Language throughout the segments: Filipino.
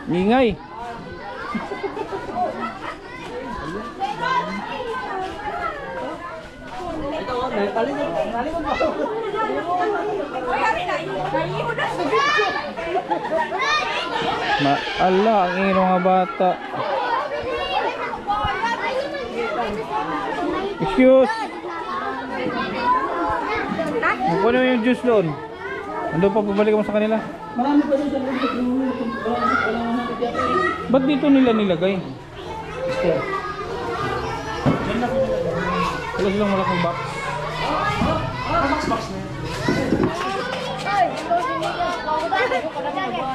Ingay. Ala, ang ingay ng mga bata. Excuse. Kunin mo yung juice doon. Ando pa, pabalik mo sa kanila. Marami pa doon sa loob. Ba't dito nila nilagay? Wala silang malaking box. Box na.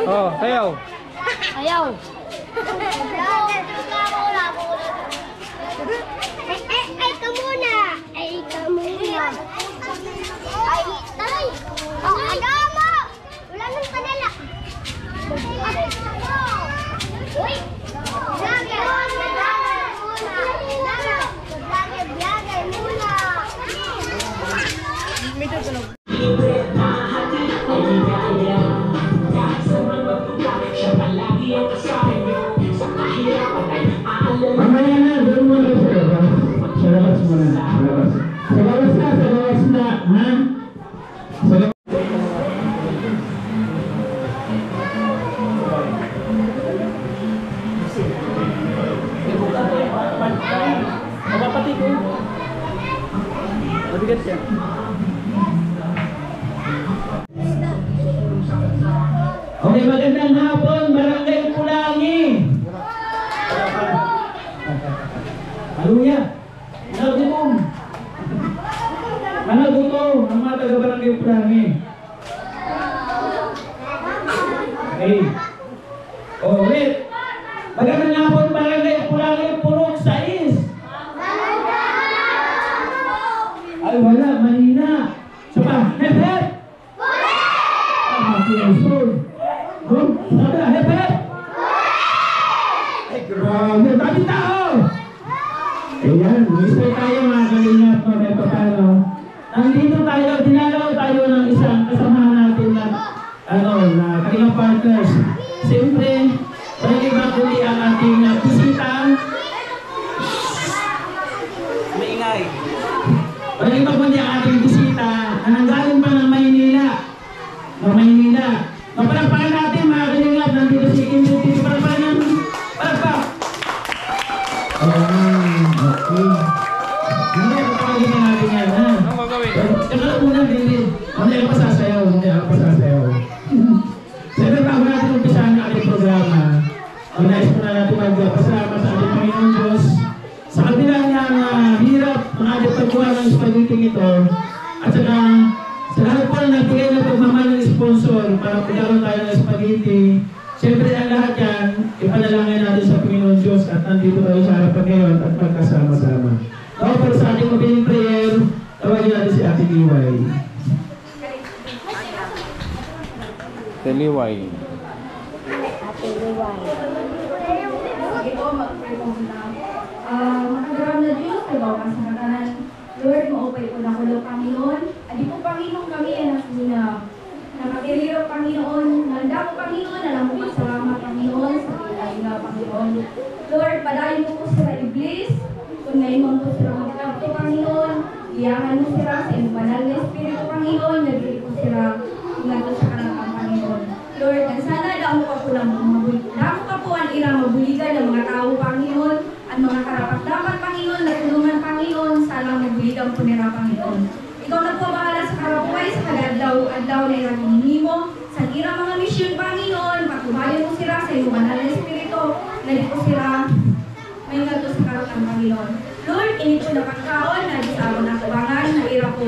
Oh, sayaw. Ayaw. Ay ka muna. Ay ka muna. Ay, tay. Oh, ayaw mo. Wala nang kanila. Uy. Vlogger muna. Mamaya na, doon muna sa labas. Sa labas muna. Sa labas na. Ha? Sa labas. Mapapatid ko. Mabigat siya. Okay, magandang hapon, Barangay Pulangi. Haluya. Nagutom. Nagutom ang mga taga-Barangay Pulangi. Okay. Oh, wait. Magandang hapon, Barangay Pulangi, Purok 6. Ay, wala, mahina. Sapa, hep-hep. Makiusod. Sabi na, hep-hep. Ay, grabe. Dami tao. Ayan, gusto tayo mga kalingap mga paano. Nandito tayo, dinalaw tayo ng isang kasamahan natin na kalingap partners. Siyempre, walang iba kundi ang ating bisita. Maingay. Walang iba kundi ang ating bisita na nanggaling pa ng Maynila. Mapalakpakan natin mga kalingap, nandito si Kim Duty. Palakpakan. Okay. Hindi, kapagin na natin yan, ha? Anong gagawin? Kaya muna, hindi. Hindi ako pasasayaw. Siyempre, bago natin umpisahan ang ating programa, nais muna natin magpasalamat sa ating Panginoon Diyos sa kabila niyang hirap ang ating pagkuha ng spaghetti ito at saka sa lahat po na nagbigay ng pagmamahal ng sponsor para pagkaroon tayo ng spaghetti. Siyempre, ang lahat yan, ipanalangin natin sa Panginoon Diyos at nandito tayo sa harapan ngayon at magkasama-sama. Now, para sa ating opening prayer, tawagin natin si Ate Liway. Teliway. Makagarang na Diyos, kabaw ka sa katanan. Lord, maupay po na kulo, Panginoon. Adi po, Panginoon, kami ay nakatiriro, Panginoon. Nanda po, Panginoon, alam mo pasalamat, Panginoon, sa kilay na, Panginoon. Lord, padayon mo po sila iblis. Kung ngayon mo po sila magkakto, Panginoon. Iyangan mo sila sa iyong banal na Espiritu, Panginoon. Nagiri po sila ngayon sa kanang Panginoon. Lord, ang sana damo ka po lang damo ka po ang irang mabuligan ng mga tao, Panginoon. Ang mga karapat-dapat, Panginoon, na tulungan, Panginoon, sana mabuligan po nila, Panginoon. Ikaw na po bahala sa karapuay, sa kagadlaw na iraginin mo. Sa irang mga misyon, Panginoon, patubayan mo sila sa iyong banal na Espiritu. Na di po sila may ngato sa karapang, Panginoon. Lord, inito na pagkaon, na di sa mga kabangan, na irang po.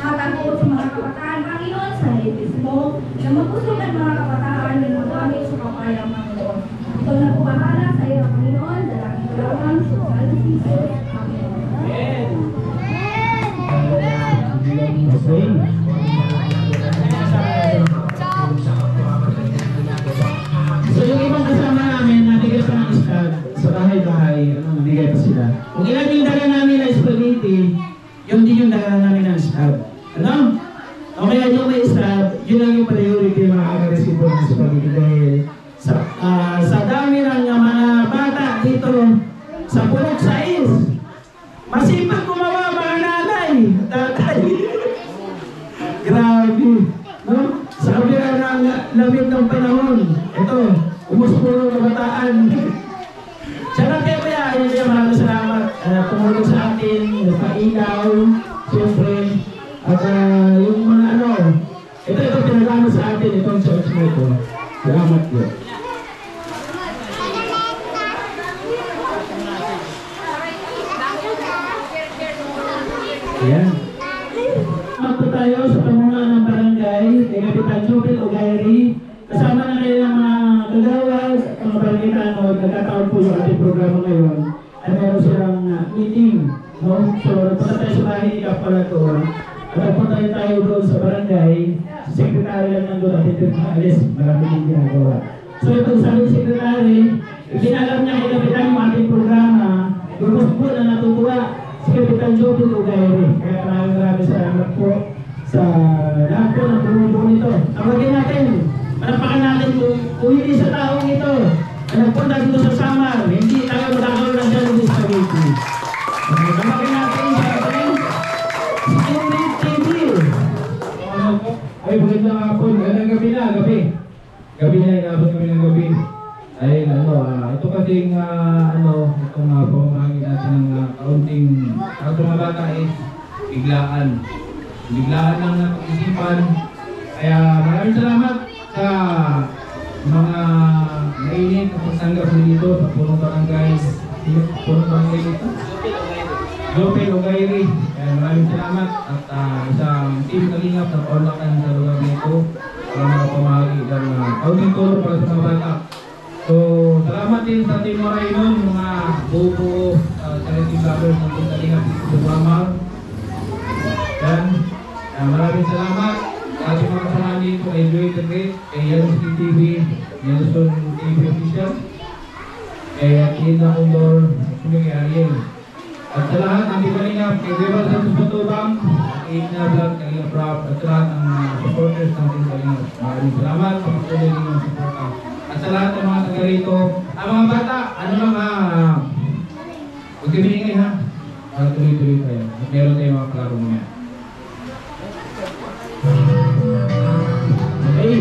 Hatag po sa mga kabataan, Panginoon, sa lipis mo, na magpusugan mga kabataan na magamit sa kapayang, Panginoon. Ikaw na po bahala sa iyo, Panginoon, dalangin ko lamang sa Jesus. Amen. Okay. So yung ibang kasama namin, nabigay pa ng stab sa bahay-bahay, nabigay pa sila. Kung ilan yung dala namin na spaghetti, yung din yung dala namin ng stab. Ano? O kaya yung may stab, yun lang yung priority mga kakaresip ng spaghetti dahil sa punog 6. Masipag gumawa mga nanay, tatay. Grabe, no? Sa kabila ng lamig ng panahon, ito, umuspuro ng bataan. Siya lang kayo kaya, yun kaya maraming salamat. Tumulong sa atin, nagpa-ilaw, siyempre, at yung mga ano, ito pinagano sa atin, itong church mo ito. Salamat po. Ayan. Ako tayo sa pamunuan ng barangay, kay Kapitan Jubel Ogairi. Kasama na kayo ng mga kagawad, mga barangay tanod, nagkataon po yung ating programa ngayon. At meron silang meeting. No? So, nagpunta tayo sa bahay ni Kapalator. At nagpunta tayo doon sa barangay. Sa sekretary lang nandun at ito alis. Marami din ginagawa. So, itong sabi ng sekretary, ibinalam niya kay Kapitan yung ating programa. Yung po na natutuwa si Kapitan Jubel Ogairi. Kaya maraming salamat po sa lahat po ng tumulong nito. Tawagin natin, panapakan natin kung hindi sa taong ito na nagpunta dito sa Samar, hindi tayo magkakaroon ng Jollibee Spaghetti. Tawagin natin sa ating Spirit TV. Ay, magandang hapon. Magandang gabi na, gabi. Gabi na, inabot kami ng gabi. Ay, ito kasing, itong pamamahagi natin ng kaunting, ang mga bata is biglaan. Biglaan lang ng pag-isipan. Kaya maraming salamat sa mga mainit na pagsanggap dito sa punong barangay. Punong barangay dito. Jopel Ogairi. Kaya maraming salamat at isang team kalingap na paulakan sa lugar nito para makapamahagi ng kaunting tulong para sa mga bata. So, salamat din sa Team Morainon, mga buo charity vloggers ng Team Kalingap dito sa Samar. Yan. Maraming salamat sa ating mga kasama dito kay Joy the Great, kay Yellowstone TV, Yellowstone TV Official, kay Kina Condor, kay Ariel. At sa lahat ng Team Kalingap, kay Deval Santos Matubang, kay Ina Vlog, kay Kalingap Rap, at sa lahat ng supporters ng Team Kalingap. Maraming salamat sa pagtuloy ninyong suporta. At sa lahat ng mga taga rito, mga bata, huwag kami ingay ha, para tuloy-tuloy tayo. At meron tayong mga klaro mga. Okay.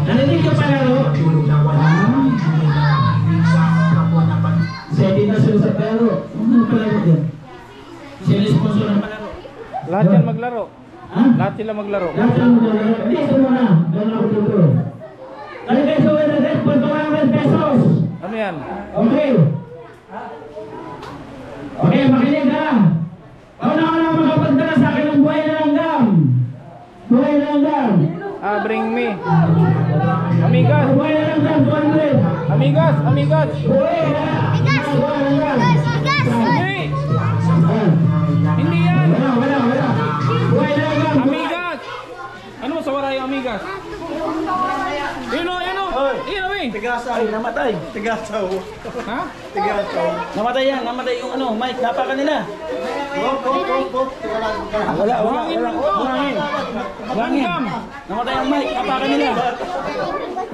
Naninig ka pa laro? Sa dito sa palaro. Ano palaro dyan? Sino sponsor ng palaro? Lahat yan maglaro. Ha? Lahat sila maglaro. Lahat sila maglaro? Hindi, ito muna. Doon ako dito. Naligay sa wala na po, 200 pesos. Ano yan? Okay. Okay, makinig ha. Pauna ka na makapagdala sa akin ng buhay na langgam. Buhay na langgam. Bring me. Amigas. Buhay na langgam, 200. Amigas, amigas. Buhay na langgam. Hindi. Hindi yan. Wala. Buhay na langgam. Amigas. Ano sa waray amigas? Yun o. Tigasaw. Ay, namatay. Tigasaw. Ha? Tigasaw. Namatay yan. Namatay yung mic. Napakan nila. Wala. Buhangin. Namatay ang mic. Napakan nila.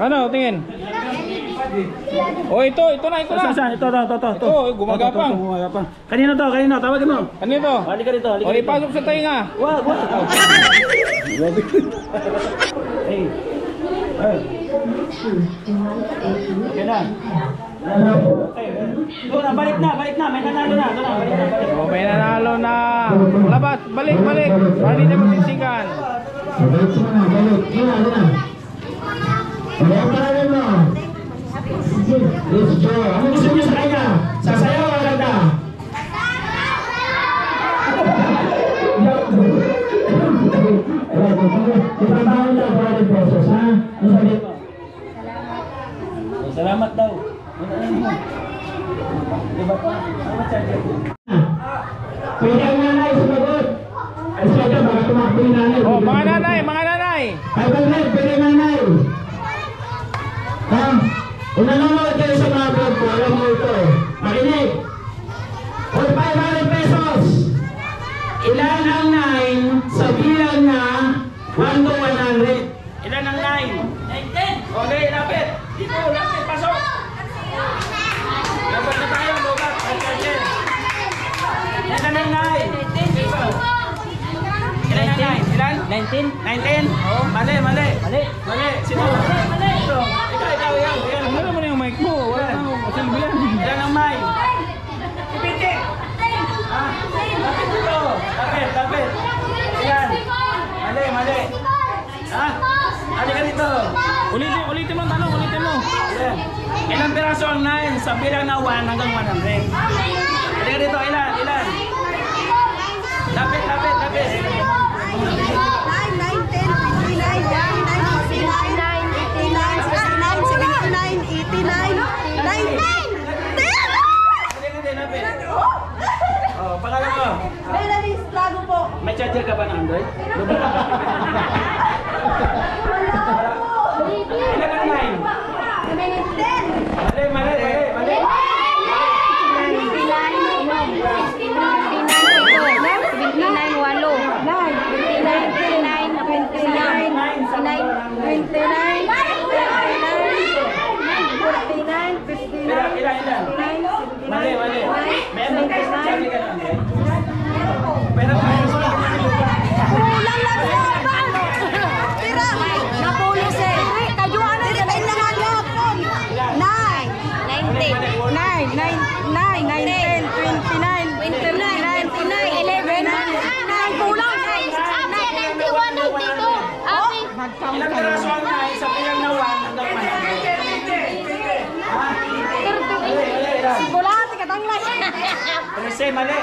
Ano, tingin. Oh, ito na. Saan? Ito. Ito, gumagapang. Kanino to? Tawagin mo. Ano ito? Halika dito. O, ipasok sa tainga. Wag. Hey. Okay na. Doon na, balik na. May nanalo na. O, may nanalo na. Labas, balik. Para di na magsisikan. Balik na. Let's go. Ano gusto niyo sa kanya? Sasayaw o ganda? Ipabahan daw 200 pesos, ha? Ano sabi mo? Salamat daw. Pwede ang nanay sumagot. Ay siya ka, baka tumakbo yung nanay. O, mga nanay. 500, pwede ang nanay. Ha? Kung nanonood kayo sa mga vlog ko, alam mo ito. Makinig. For 500 pesos. Ilan ang 9 sa bilang na 1 to 100? Ilan ang 9? 10. Okay, lapit. Dito, lapit. Pasok. Ilan ang 9? Ilan ang 9? Ilan? 19? 19? Oo. Mali. Sino? Mali. Ikaw. Yan. Ano naman yung mic mo? Wala nang silbihan. Ilan ang mic? Ipiti. Lapit dito. Lapit. Ilan? Mali. Ha? Halika dito. Ulitin mo ang tanong, ulitin mo. Ilan? Ilang piraso ang 9 sa bilang na 1 hanggang 100? Halika dito, ilan? Lapit. 19! Lapit. Oh, pangalan mo? Melanie Lago po. May charger ka ba ng Android? Ilan ang 9? Mali. 29. Mali. Meron ka sa charger ka ng Android? Pero Kulang lang sa bang! Tira! Napulos eh! Kajuan na rin! Tayo na nga yapon! 9! Kulang! 91 ang dito! ilang piraso ang 9 sa bilang na 1 hanggang 100? Bulati ka tanglay! Prese, mali.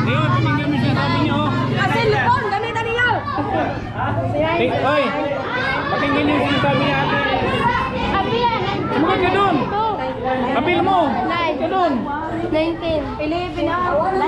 Yung pakinggan mo siya sabi niyo. Hoy, pakinggan niyo siya sabi niya ate. Sumagot ka dun. Apil mo. Ka dun. 19. Pilipin na. 1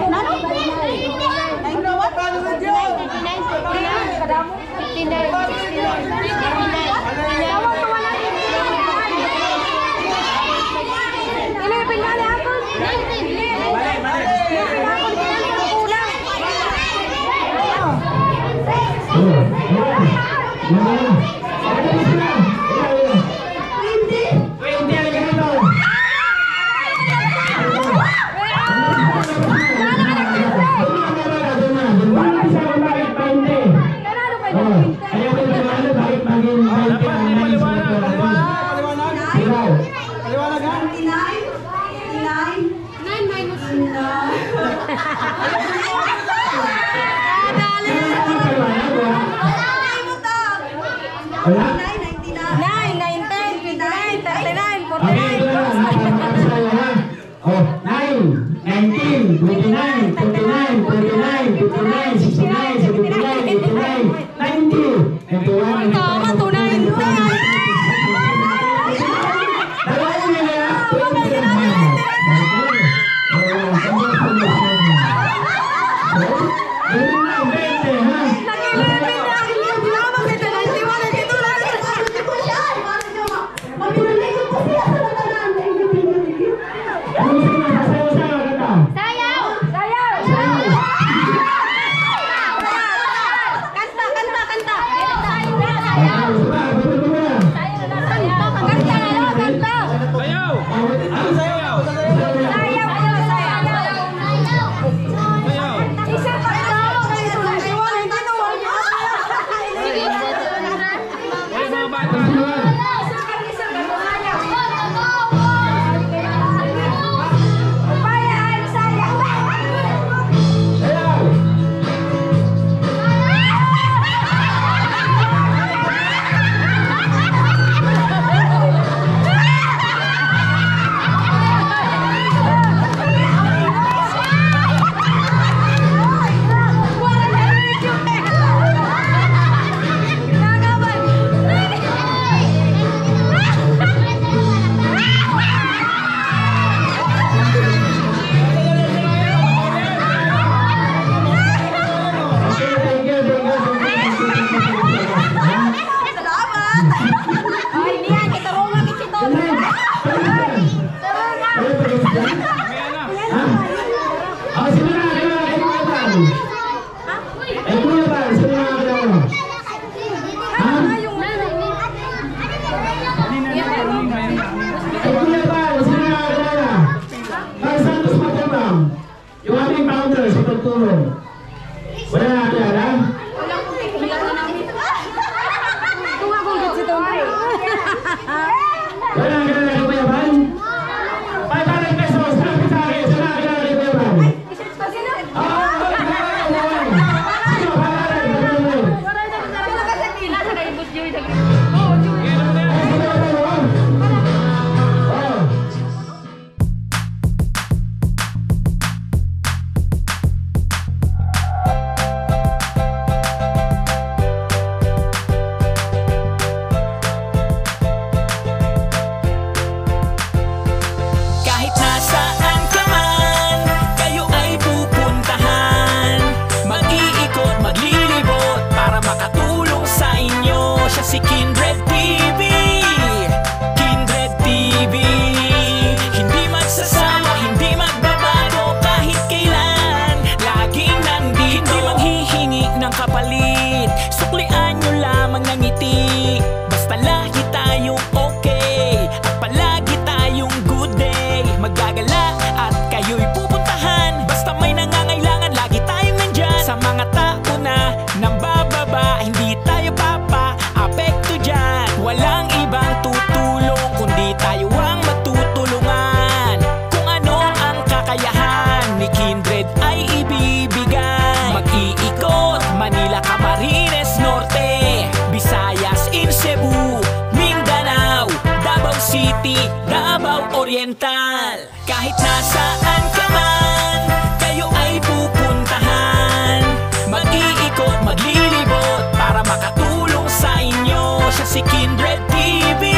ng kapalit. Suklian nyo lamang ng ngiti. Basta lagi tayong okay at palagi tayong good day. Maggagala at kayo'y pupuntahan. Basta may nangangailangan, lagi tayong nandyan. Sa mga tao na nang bababa, hindi tayo papa-apekto dyan. Walang ibang tutulong kundi tayo ang matutulungan. Kung ano ang kakayahan ni Kindred ay ibibigay. Mag-iikot, Manila, Camarines Norte, Visayas, in Cebu, Mindanao, Davao City, Davao Oriental. Kahit nasaan ka man, kayo ay pupuntahan. Mag-iikot, maglilibot para makatulong sa inyo. Siya si Kindred TV.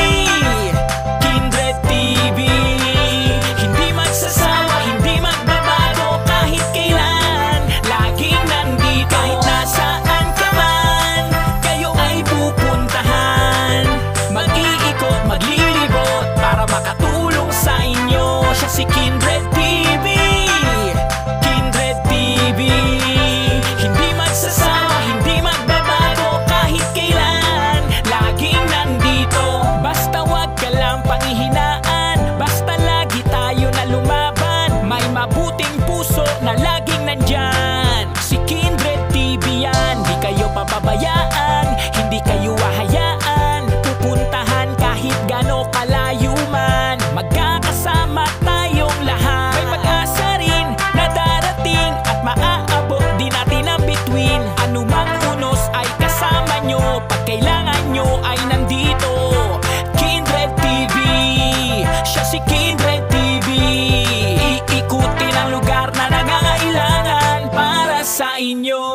Kindred TV, hindi magsasawa, hindi magbabago kahit kailan. Laging nandito. Kahit nasaan ka man, kayo ay pupuntahan. Mag-iikot, maglilibot para makatulong sa inyo. Siya si Kindred TV. Kindred TV, hindi magsasawa, hindi magbabago kahit kailan. Laging nandito. Basta wag ka lang panghihinaan, basta lagi tayo na lumaban. May mabuting puso na laging nandyan. Si Kindred TV yan, di kayo pababayaan, hindi kayo hahayaan. Pupuntahan kahit gano kalayo man. Magkakasama tayong lahat. May pag-asa rin na darating at maaabot din natin ang bituin. Anumang unos ay kasama nyo, pag kailangan nyo ay nandito. Kindred TV, siya si Kindred TV. Iikutin ang lugar na nangangailangan para sa inyo.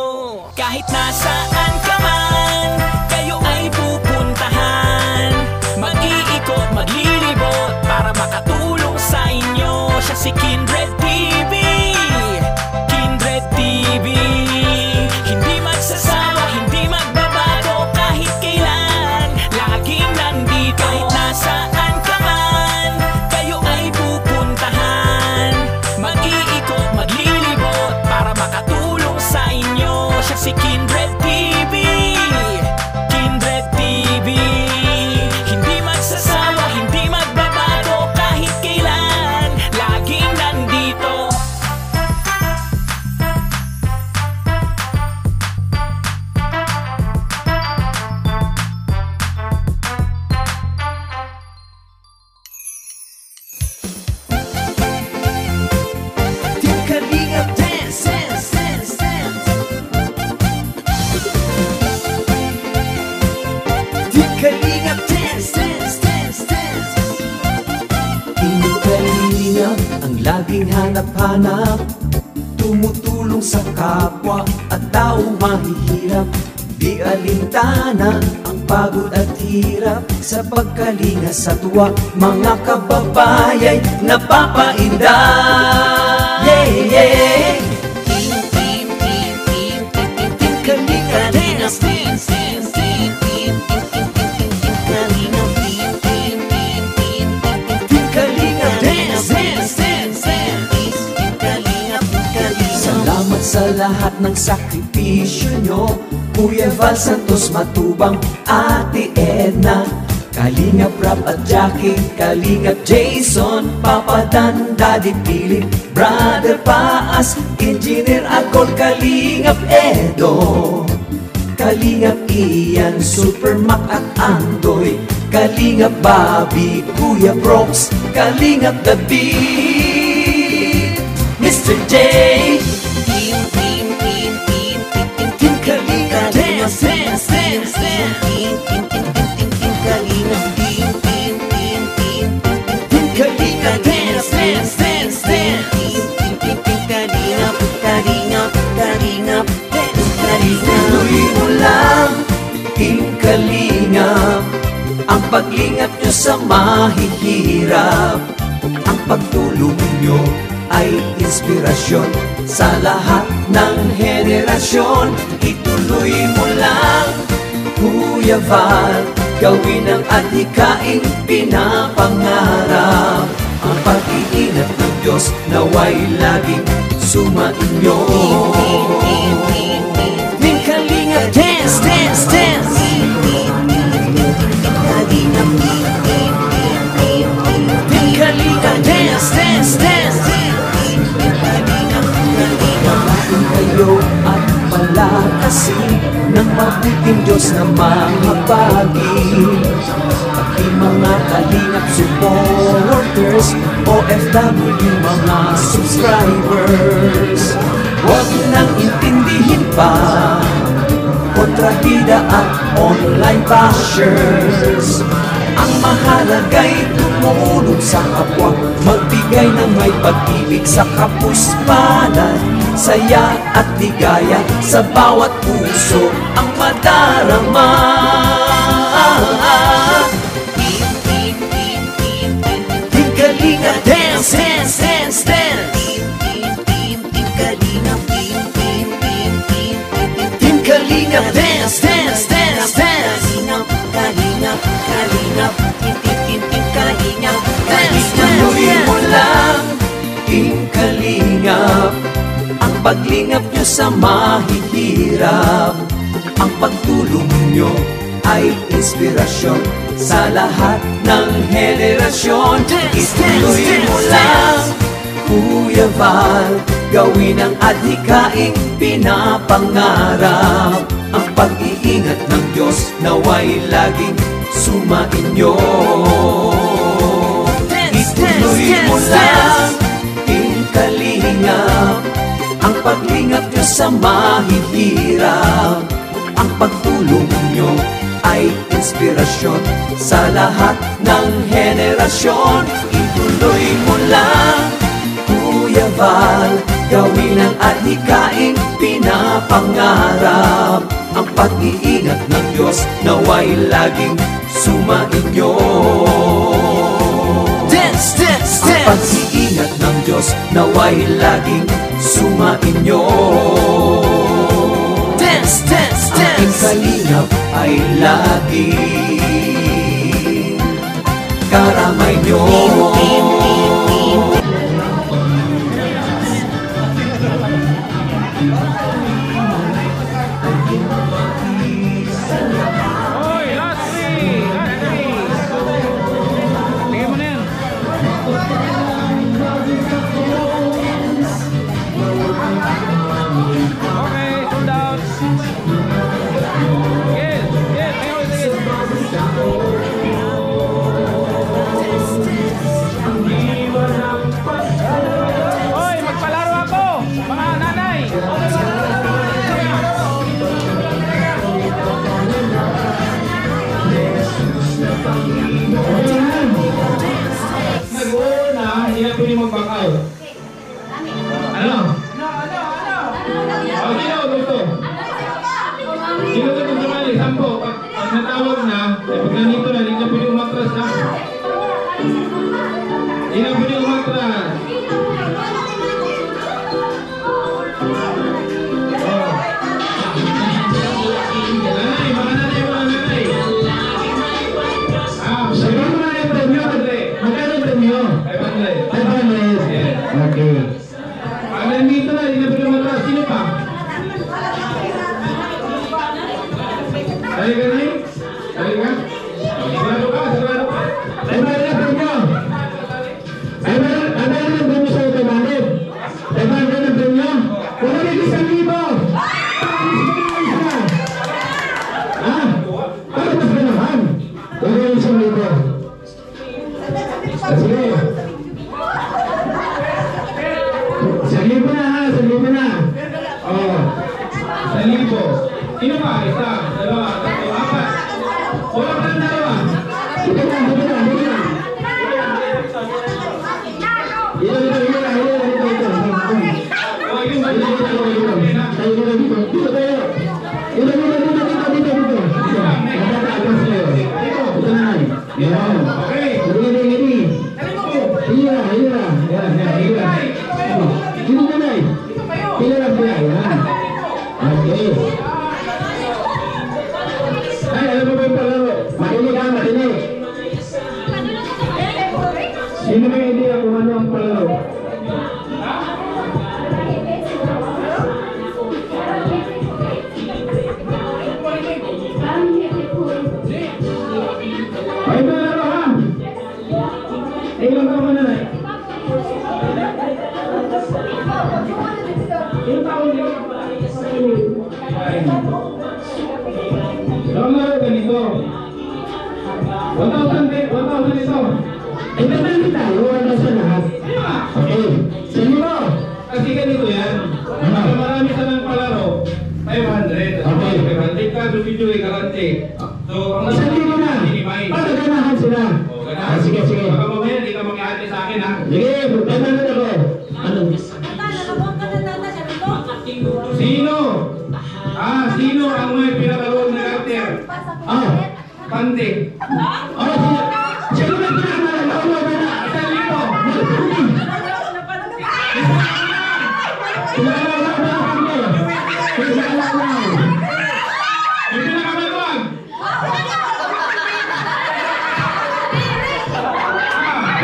Kahit nasaan ka man, kayo ay pupuntahan. Mag-iikot, maglilibot para makatulong sa inyo. Siya si Kindred TV. Kindred TV, hindi magsasawa, hindi magbabago kahit kailan. Laging nandito. Kahit nasaan ka man, kayo ay pupuntahan. Mag-iikot, maglilibot para makatulong sa inyo. Siya si Kindred TV. Kindred TV, hindi magsasawa, hindi magbabago kahit kailan. Laging nandito. Team Kalingap dance, dance, dance, dance. Team Kalingap dance, dance, dance, dance. Team Kalingap ang laging hanap-hanap, tumutulong sa kapwa at tao mahihirap. Di alintana ang pagod at hirap, sa pagkalinga sa tuwa mga kababayay napapainda. Yeah, yeah. Team Kalingap dance, dance, dance, dance. Team Kalingap, Team Kalingap dance, dance, dance, dance. Salamat sa lahat ng sakripisyo nyo, Kuya Val Santos Matubang, Ate Edna, Kalingap Rap at Jackie, Kalingap Jason, Papa Dan, Daddy Philip, Brother Paas, Engineer Agol, Kalingap Edo, Kalingap Ian, Super Mac at Andoy, Kalingap Bobby, Kuya Brox, Kalingap David, Mr. J. Team Kalingap dance, dance, dance, dance. Team Kalingap, Team Kalingap dance, dance, dance, dance. Kalingap, Kalingap, Kalingap dance, Kalingap. Tuloy mo lang, Team Kalingap, ang paglingap nyo sa mahihirap. Ang pagtulong nyo ay inspirasyon sa lahat ng henerasyon. Ituloy mo lang, Kuya Val, gawin ang adhikaing pinapangarap. Ang pag-iingat ng Diyos naway laging sumainyo. Team Kalingap klase ng mabuting Diyos na mahabagi. Pati mga kalingap supporters, OFW mga subscribers, huwag nang intindihin pa kontrabida at online bashers. Ang mahalaga'y tumulong sa kapwa, magbigay ng may pag-ibig sa kapuspanan, saya at ligaya sa bawat puso ang madarama. Team Kalinga, dance, dance, dance, dance. Team Kalinga, Team Kalinga, dance, dance, dance, dance. Kalinga, Kalinga, Team Kalinga, dance, dance, mo lang, Team Kalinga. Ang paglingap nyo sa mahihirap, ang pagtulong nyo ay inspirasyon sa lahat ng henerasyon. Ituloy mo lang, Kuya Val, gawin ang adhikaing pinapangarap. Ang pag-iingat ng Diyos naway laging sumainyo. Ituloy mo lang, Team Kalinga, ang paglingap nyo sa mahihirap, ang pagtulong nyo ay inspirasyon sa lahat ng henerasyon. Ituloy mo lang, Kuya Val, gawin ang adhikaing pinapangarap. Ang pag-iingat ng Diyos naway laging sumainyo. Dance, dance, dance. Ang pag-iingat ng Diyos naway laging sumainyo. Dance, dance, dance. Ang Team Kalingap ay laging karamay nyo. Hoy, last three. Tingnan mo na yan. Okay, sold out. Yes, yes, hoy, magpalaro ako, mga nanay. Nag-uuna, hindi na pwede mag-back out. Ano? O, sino gusto? Sino gusto sumali? 10. Pag natawag na, pag nandito na, hindi na pwede umatras na. Hindi na pwede umatras. Nanay, mga nanay, mga nanay. Sabihin mo na yung premyo, Padre. Magkano yung premyo? 500. 500? Yes. Okay. Pag nandito na, hindi na pwede umatras. Sino pa? Dali ka, Nay? Dali ka? Sarado ka, sarado ka. 500 na premyo. 500 na premyo sa'yo, 500. 500 na premyo. Wala rin 1,000. Ha? Para mas ganahan. Wala rin 1,000. Sige. 1,000 na ha, 1,000 na. Oo. 1,000. Sino pa? Isa, dalawa, tatlo, apat. Wala pa ng dalawa. Dito na, dito na, dito na. Dito, dito, dito na, dito, dito, dito. O, yun ba? Dito, dito, dito, dito. Tayo dito, dito. Dito tayo. Dito, dito, dito, dito, dito, dito. Magkakaagas kayo. Dito na, Nay. Yan. Okay. Dito, dito, dito. Hira, hira. Yan, yan, hira. Dito na, Nay. Hira lang siya. Yan. Okay. Ay, alam mo ba yung palaro? Makinig ka, makinig. Sino ba yung idea kung ano ang palaro? ito. 1,000 ito. Ay, naman kita. Iwan na sa lahat. Okay. Sino mo? Kasi ganito yan. Pag marami ka ng palaro, 500. Okay. 500 ka, video garante. So, ang Isang libo na. minimize. Para ganahan sila. O, ganahan. Sige, sige. Baka mamaya, hindi ka mag-ate sa akin, ha? Sige, magtatanong ako. Ano? Sino? Sino ang may pinakaroon na garter? Pante. Sino ba pinakaroon na? 1,000. Yung pinakamaluwag.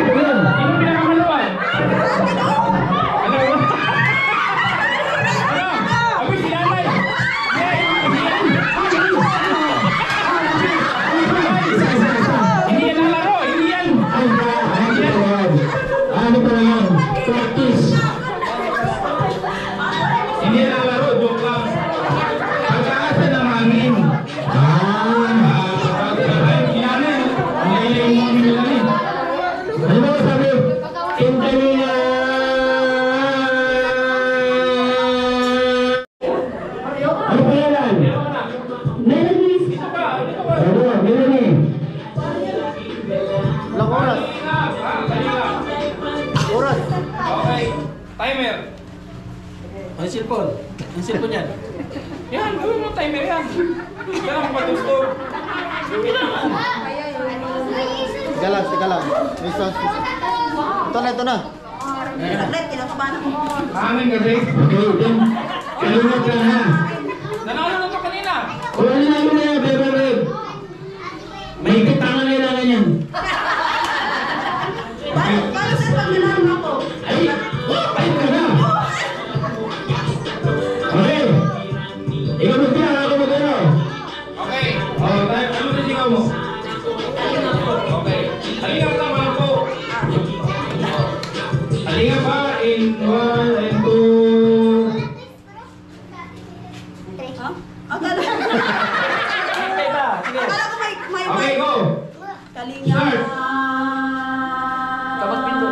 Yung pinakamaluwag. Ano? Abi, si nanay. Hindi yan lalaro. Hindi yan. Ano pa lang? Practice. Hindi yan lalaro. Joke lang. Pagkaasa ng hangin. Si nanay. Hindi yan yung mga nila rin. Ano ba sabi? Intanina! Ano pa yan? Melanie! Ano? Melanie! Ilang oras? Oras. Okay. Timer. Ang cellphone. Ang cellphone yan. Yan, gawin mo timer yan. Kailangan mo patusto. Tiga lang. May sound. Ito na. Hangin kasi. Okay, then. Kalimot ka na. Nanalo na to kanina. Wala na yun na yan, Bebe Red. May kitangan na ilangan yan. Ay! Ay ka na! Okay! Ikaw magbilang, ako magbilang. Okay. Ano na sigaw mo? Okay. Halika pa mga po. Halika pa in 1 and 2. Okay, go. Start. Kapag pinto.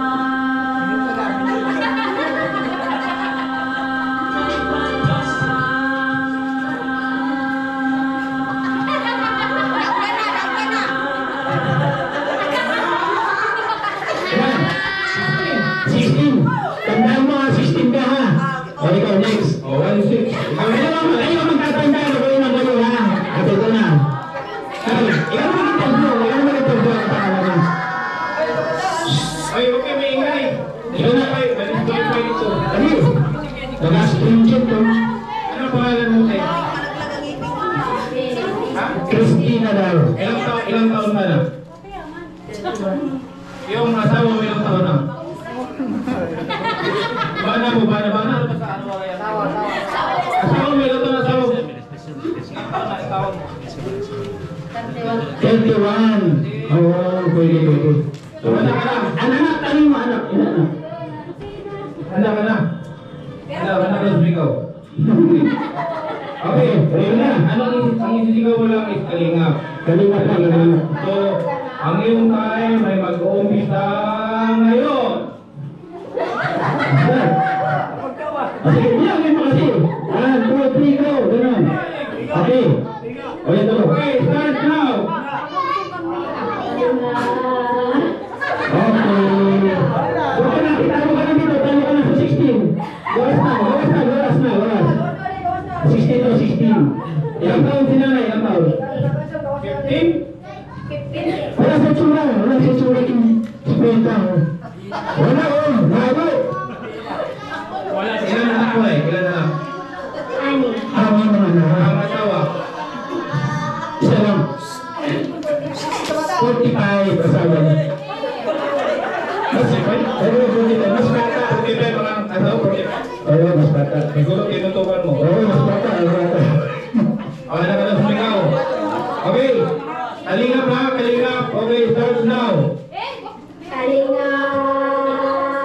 Tandaan mo, 16 ka ha. O, ikaw next. Oh, 1-6. Ayaw magtatanda na kayo ng gano'n ha. At ito na. Ikaw mag-interview ang pangalan. Ay, okay, may ingay. Ikaw na. Disqualify dito. Ano? Nag-stringent to. Ano pangalan mo kayo? Ha? Christina daw. Ilang taon ka na? Yung asawa mo ilang taon na? Bana mo, bana. Ano ba sa ano kaya? Asawa mo ilang taon na asawa mo? Taon mo. 31. Oo, pwede. So, handa ka na? Anak, tanin mo, anak. Handa ka na? Handa ka na, ikaw. Okay, ready na. Ang isisigaw mo lang is kalingap. Kalingap. So, ang iyong time ay mag-uumpisa ngayon. Sige, bilangin mo kasi. 1, 2, 3, go. Ganun. Okay. O, yan to. Okay, start now. Okay. Huwag ka na, talo ka na dito. Talo ka na sa 16. Gawas na. 16 to 16. Ilang taon si nanay? Ilang taon? 15? Wala sa tsura. Sa kwenta. Wala, lago. Ilan anak mo eh? Ilan anak? Kami mga anak. Ang asawa? Isa lang. 45 asawa niya. Mas bata. Okay, pero ang asawa? Oo, mas bata. Siguro tinutukan mo. Oo, mas bata. Okay na ka na sumigaw. Okay. Kalingap. Okay, start now. Kalingap.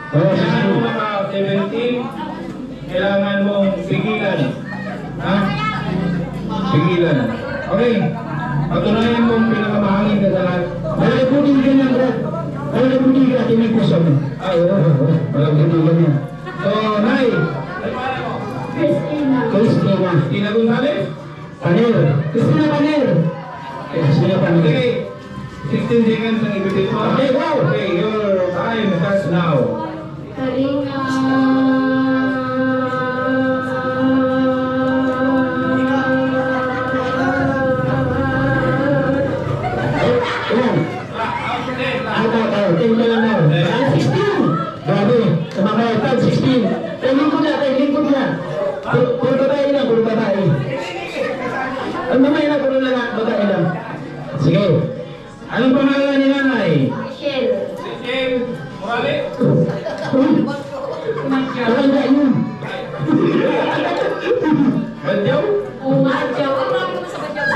Kailangan mo maka 17, kailangan mong pigilan. Ha? Pigilan. Okay. Patunayan mo ang pinakamahangin ka sa lahat. Wala po din ganyan, bro. Wala po din ganyan, tinipos ako. Oo. Wala po din ganyan. So, Nay. Christina. Christina. Christina Gonzalez? Panel. Christina Panel. Christina Panel. Okay. 16 seconds ang ibitin mo. Okay, go! Okay, your time starts now. Kalinga. Sige. Anong pangalan ni nanay? Michelle. Michelle Morales? Walang na yun. Badyaw? Umadyaw. Ang marami mo sa badyaw.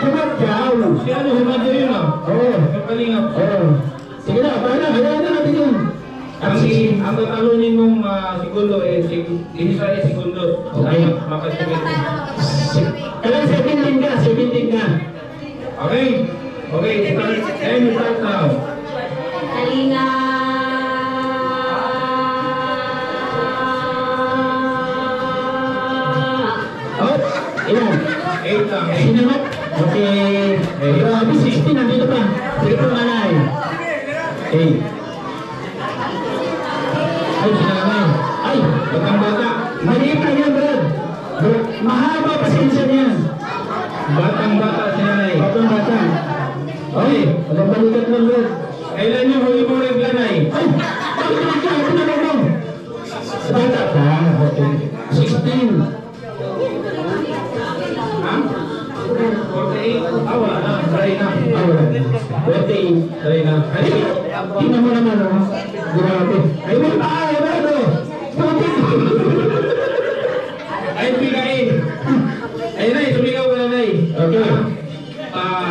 Kumatyaw. Si ano, humadyaw yun ah. Oo. Yung kalingap. Oo. Sige na, paano? Hayaan na natin yun. Ang tatalunin mong segundo si Israel segundo. Okay. Makasigit. Kailan 17 ka? 17 ka. Okay. Okay, time start now. Kalinga. Oh, ilan? 8 lang. Sinamat? Okay. Grabe, 16 nandito pa. Sige po, nanay. Okay. Ay, sinanay. Ay, Batang bata. maliit lang yan, Brad. Mahaba pasensya niyan. Batang bata sinanay. Batang bata. Okay, walang balikat lang, Brad. Kailan yung huli mo rin ganay? Ay, bakit naman ka? Ako na lang. Bata ka. Okay. 16. Ha? 48? Ah, wala na. Try na. Ah, wala. 14. Try na. Ay, tingnan mo naman, oh. Grabe. Ay, may paaya ba, no? 14. Ay, pigain. Ay, Nay, sumigaw ka na, Nay. Okay.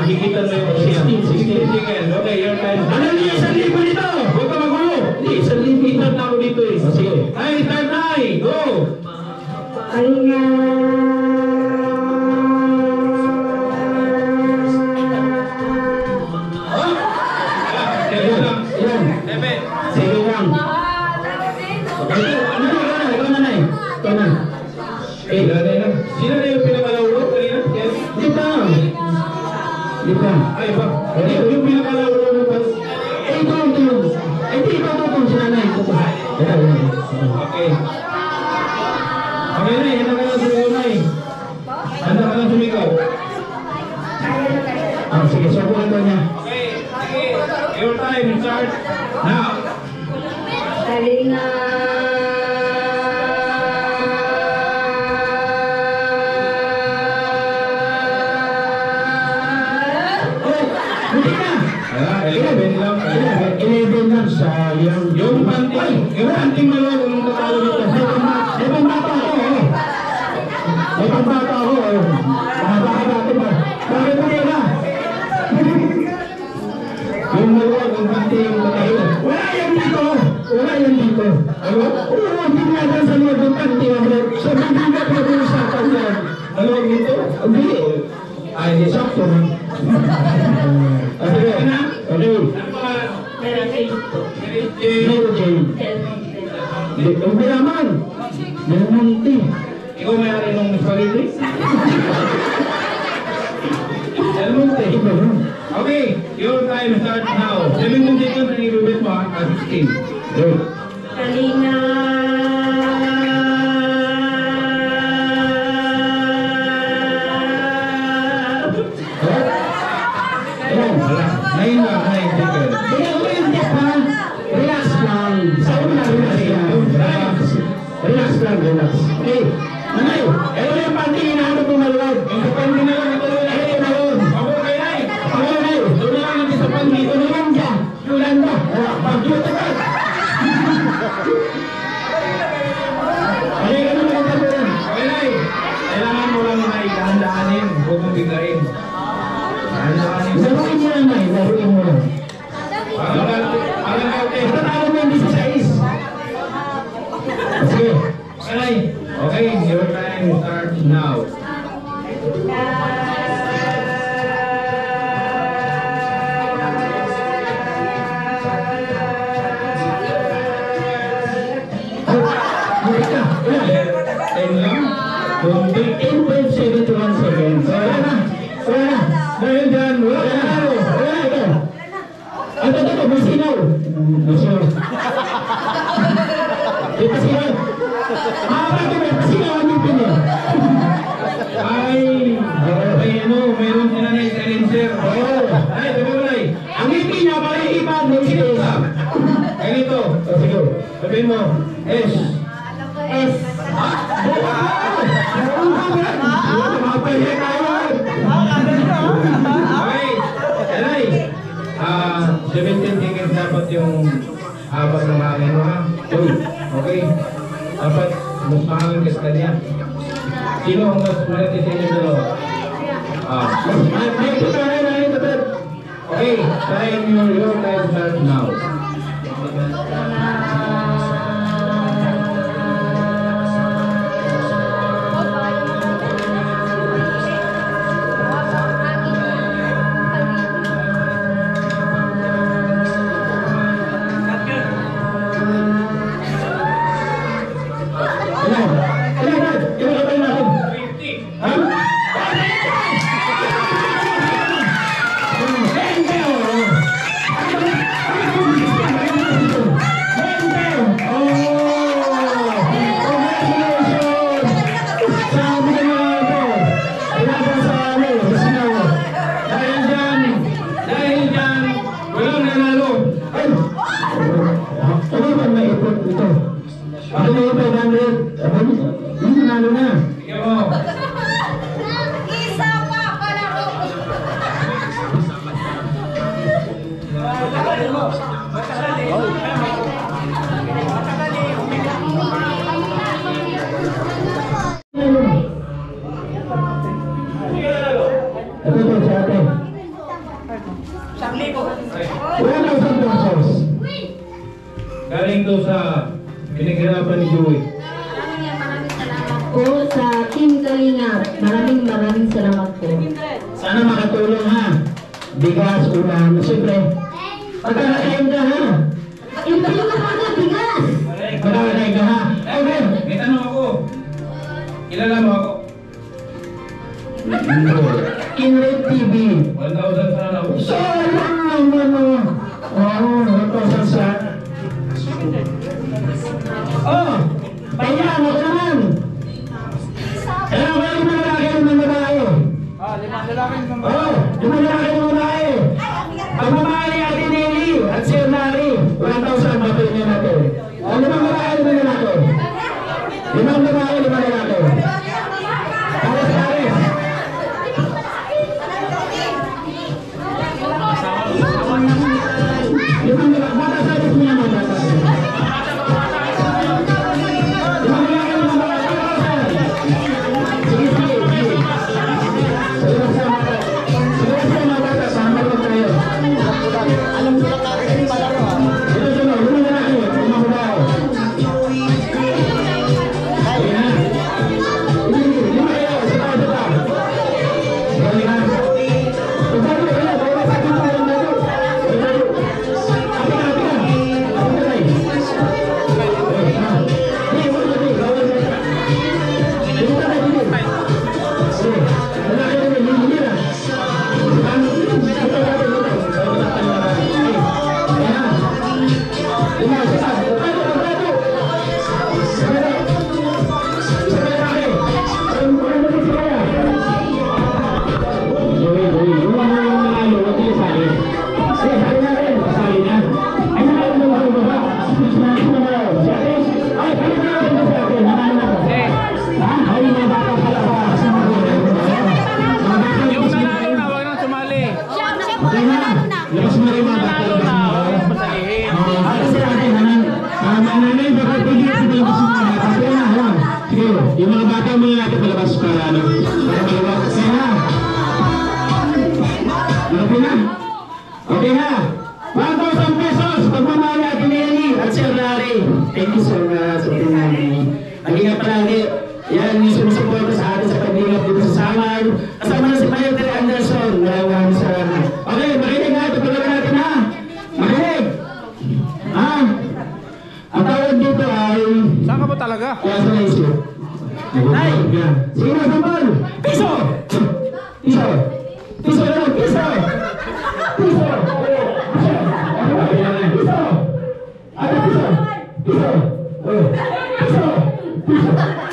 Higitan mo yung 16. seconds. Okay, your time. Ano niya, 1,000 dito? Huwag ka magulo. Hindi, 1,000 dito. Start na ako dito eh. Oh, sige. Ay, start na eh. Go! Kalinga. Sige lang. Ilan? 7. Sige lang. Okay. Ano na, ikaw na, Nay. Ikaw na. Eh, ganay lang. Sino na yung pinakalawro? Kanina? Yes. Di ba? Di ba? Ay, ba? Yung pinakalawro mo pa. Eh, ito. Eh, ito, si nanay. Ito pa. Okay. Okay, Nay. Handa ka lang sumigaw, Nay. Handa ka lang sumigaw. Ah, sige, subukan ko niya. Okay. Sige. Your time start now. Kalinga. Hindi na. 11 lang. 11 lang, sayang. Yung panting maluwag ang tatalo nito. May pambata ako, oh. May pambata ako, oh. Mahaba-haba ba? Bakit mo nila? Yung maluwag ang panting yung tatalo. Wala yan dito. Wala yan dito. Ano? Oo, hindi nga dyan sa loob ng kanti, Amret. So, hindi nga pinag-uusapan yan. Maluwag dito? Hindi. Ay, di Sakto man. Okay. Okay. Mary Jane. Mary Jane. Ang naman. Del Monte. Ikaw may-ari ng spaghetti? Del Monte. Okay, your time starts now. 17 seconds ang ibibit mo, 16. Good. Kalinga. Ayan. Wala. 9 lang, 9 seconds. Relax lang. Sa una, relax lang. Relax lang, relax. Okay. Nanay, ito yung panting inahanap mo maluwag. Yung panting na lang, ito yung Ayun na yun. Ako kay Nay. Ayun na yun. Doon na lang natin sa panting. Yolanda. Yolanda. Pag-yota ka. 8.71 seconds. Wala na. Dahil dyan, wala na. Wala ito. Ito, may sinaw. May pasinaw. Bakit may pasinaw ang ipin niya? Ay, mayroon sila na silencer. Ay, tumulay. Ang ipin niya, makikipan. May sinaw ka. Ganito. Sige, sabihin mo, S. S. Okay, Elay. 17 seconds dapat yung habang ng hangin mo ha. Okay. Dapat mas mahangin ka sa kanya. Sino ang mas malati sa inyo dalawa? Okay, time your time starts now. Galing to sa pinaghirapan ni Joey. Po sa Team Kalinga, maraming salamat po. Sana makatulong ha. Bigas, ulam, siyempre. Pagkakain ka ha. Yung tayo ka pa bigas! Pagkakain ka ha. Okay, may tanong ako. Kilala mo ako? Kinred TV. 1,000 sana ako. So, alam naman mo. Oo, 1,000 sana. Oh, payan, ako naman. Kailangan ba yung lalaki ng babae? Limang lalaki ng babae. Oh, yung lalaki ng babae. Ang babae, Ate Nelly at Sir Nari, 1,000 mapil niya natin. Oh, limang babae, limang lalaki. Limang babae, limang lalaki. Pares. Limang lalaki, bata sa alis niya naman. Yung mga bata muna natin palabas para ano? Para palabas. Okay na? Okay na? 1,000 pesos pagmamahal Ate Nelly at Sir Larry. Thank you so much. Okay na. Mag-ingat palagi. Yan yung sumusuporta sa atin sa pag-ingat dito sa Saman. Kasama na si Mayor Tere Anderson. Maraming salamat. Okay, makinig na. Tupalagan natin ha. Makinig. Ha? Ang tawag dito ay... Saan ka ba talaga? Kaya sa issue. Nay! Sige na, sampal! Piso! Piso! Piso lang! Piso! Piso! Piso! Ano piso? Piso! Piso! Piso! Piso! Piso!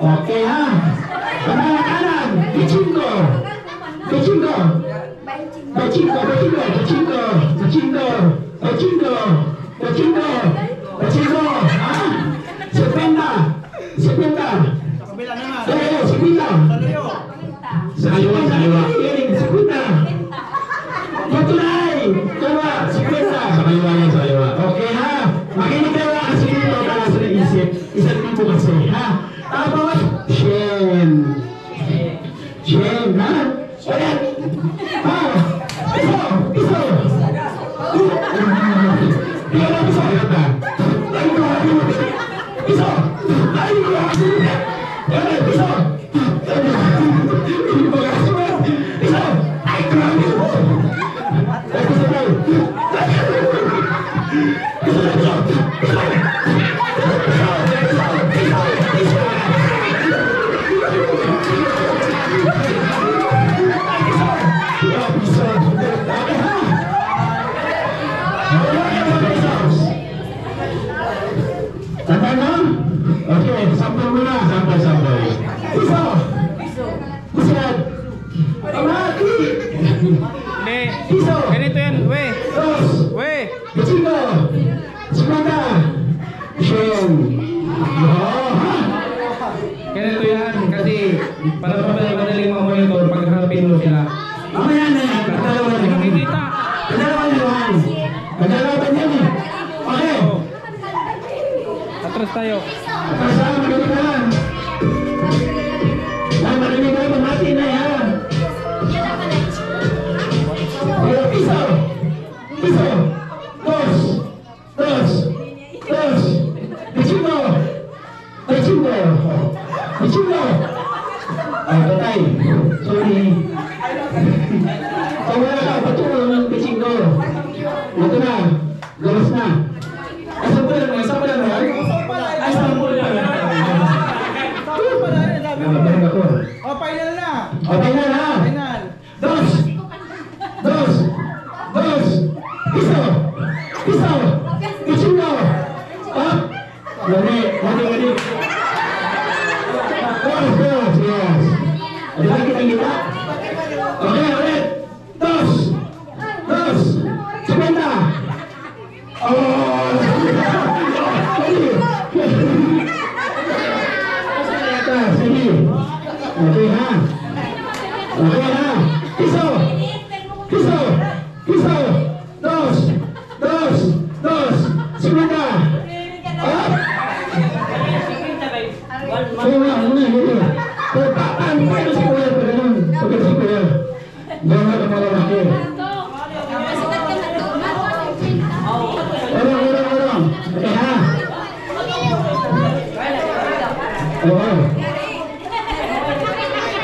Oke ha. Kanan, Bichingo. Bichingo. Bichingo, Bichingo, Bichingo, Bichingo, Bichingo, Bichingo, Bichingo. Ah, sependa, sependa. Sependa. Saliwa, saliwa. Sependa. Patulay. Coba, sependa. Saliwa. Oke ha. Makinig kayo kasi dito para sa isip. Isa naman po kasi ha. Tapos, Shen. Shen, ha? Ulit. Ha? Piso! Piso! Piso na piso! Ay, grabe! Piso! Ay, grabe! Ulit, piso! Piso! Ay, grabe! Ay, piso tayo! Piso na piso! Sampai na? Oke, sampai muna. Sampai. Piso! Buset! Amati! Hindi. Piso! Ganito yan. We. Dos! We. Bichingo! Simata! Shen! Ganito yan, kasi para madaling mamonitor pag harapin mo sila. Mamaya na yan. Kadalawa na yan. Nakikita. Kadalawa na yan. Kadalawa na yan eh. Okay. Atras tayo. Kasama marinig ka lang. Marinig ka lang. Mati na yan. Piso. Piso. Dos. Dos. Dos. Bichingo. Bichingo. Bichingo. Patay. Sorry. Wala ka. Patulong ng bichingo. Ito na. Gawas na. Saan pa lang? Saan pa lang? Ay, saan pa lang? Nababalik ako. Final na. Final na. Final. Dos. Dos. Dos. Piso. Piso. Bichingo. Up. Lari. Lari. Dos. Yes. Ada lagi kita kita. Oke, ulit. Dos. Dos. Sepeda. Oh. Sini. Oke ha. Oke ha. Piso. Piso. Piso. Dos. Dos. Dos. Sepeda. Up. Muna. Papan pa si Kuya pa ganun. Pagkat si Kuya. Gawin ka pala laki. Orang. Oke ha.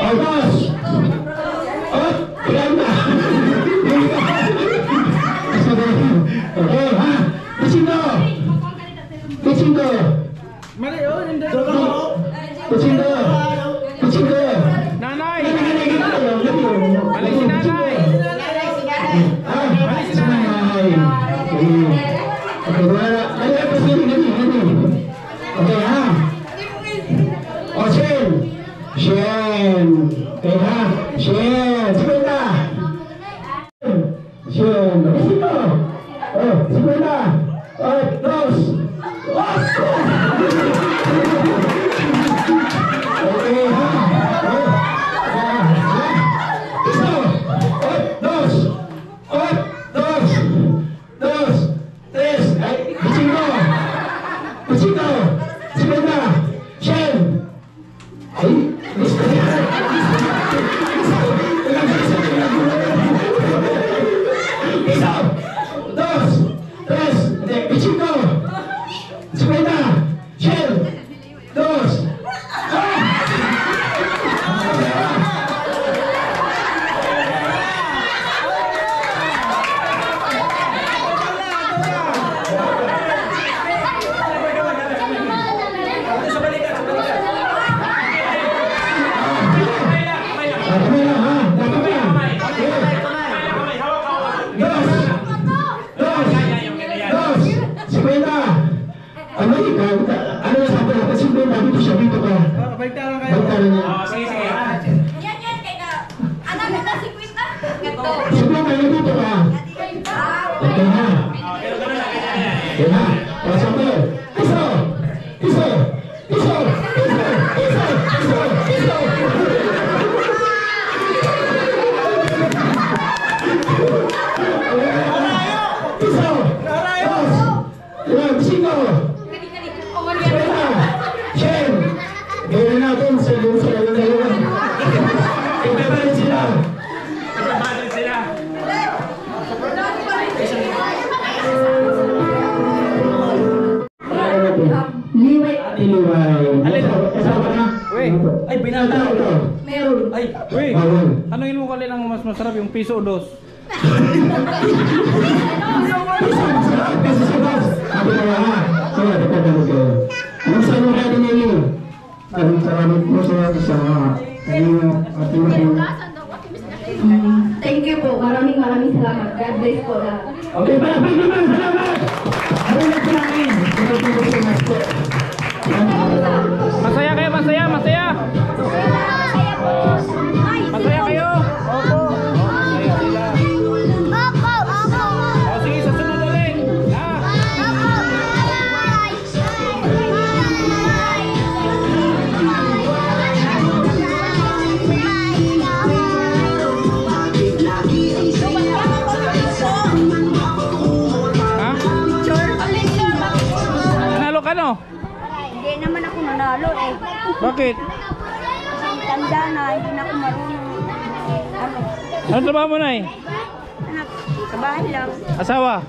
Oh. Dos. Up. Ganda. Oke ha. Bichingo. Bichingo. Mali oh. Bichingo. Bichingo. Nanay. Balik si nanay. Balik si nanay. Oke, wala. Ay, gani. Oke, ha. O, Shen. Shen. Oke, ha. Shen. Sepeda. Shen. Bichingo. Oh, sepeda. Oh, dos. Oke, ha. Piso. Dos. Dos. Dos. Tres. Ay, bichingo. ikaw, ano na sabi natin, simple na dito siya, dito ka. Baliktaran kayo. Baliktaran niya. Sige, sige. Yan, kaya anak na si Quita. Gato. Simple kayo dito ka. Okay na. Okay na. Pasok mo. Iso. Iso. Iso. Iso. Iso. Iso. Iso. Iso. Ilan, sino? Kaya. Shen. Gawin natin sa dalawa. Ipapalit sila. Ipapalit sila. Liway. Liway. Kasama na. Uy. Ay, binata. Meron. Ay, uy. Bawal. Anong mo kailang mas masarap, yung piso o dos? Kasi sa bus. Ako na nga. Kaya, dapat kayo. Anong saan mo natin ninyo? Maraming salamat po sa kanina at yung Thank you po. Maraming salamat. God bless po lahat. okay, salamat! Maraming salamin! Masaya kayo, masaya, masaya! Masaya kayo? Opo. Masaya sila. O sige, sa sunod ulit. Nanalo ka no? Hindi naman ako nanalo eh. Bakit? Tanda na, hindi na ako marunong. Ano trabaho mo na eh? Anak, sa bahay lang. Asawa?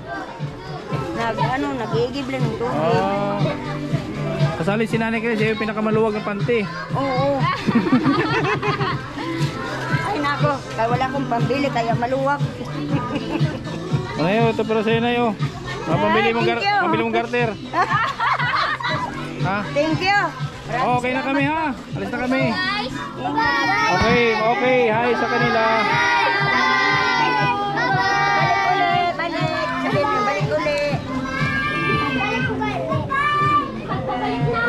Nag-iigib lang ng tubig. Kasali si nanay kayo, siya yung pinakamaluwag ng panty. Oo. Ay nako, kaya wala akong pambili, kaya maluwag. Ano yun? Ito para sa'yo na yun. Pambili mong garter. Ha? Thank you. Okay na kami ha. Alis na kami. Ingat. Okay, okay. Hi sa kanila. Balik ulit.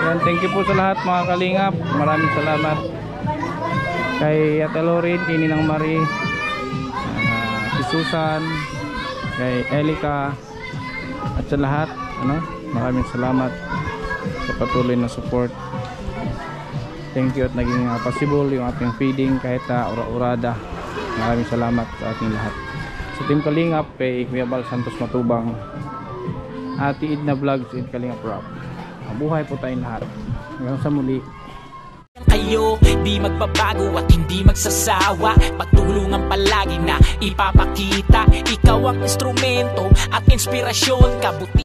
Yan, thank you po sa lahat mga kalingap. Maraming salamat. Kay Ate Lorin, kay Ninang Marie, si Susan, kay Elika, at sa lahat, maraming salamat sa patuloy na support. Thank you at naging possible yung ating feeding kahit ura-urada. Maraming salamat sa ating lahat. Sa Team Kalingap, kay Kuya Bal Santos Matubang, Ate Idna Vlogs, and Kalingap Rob. Mabuhay po tayong lahat. Hanggang sa muli. Kayo, di magbabago at hindi magsasawa. Pagtulungan palagi na ipapakita. Ikaw ang instrumento at inspirasyon. Kabuti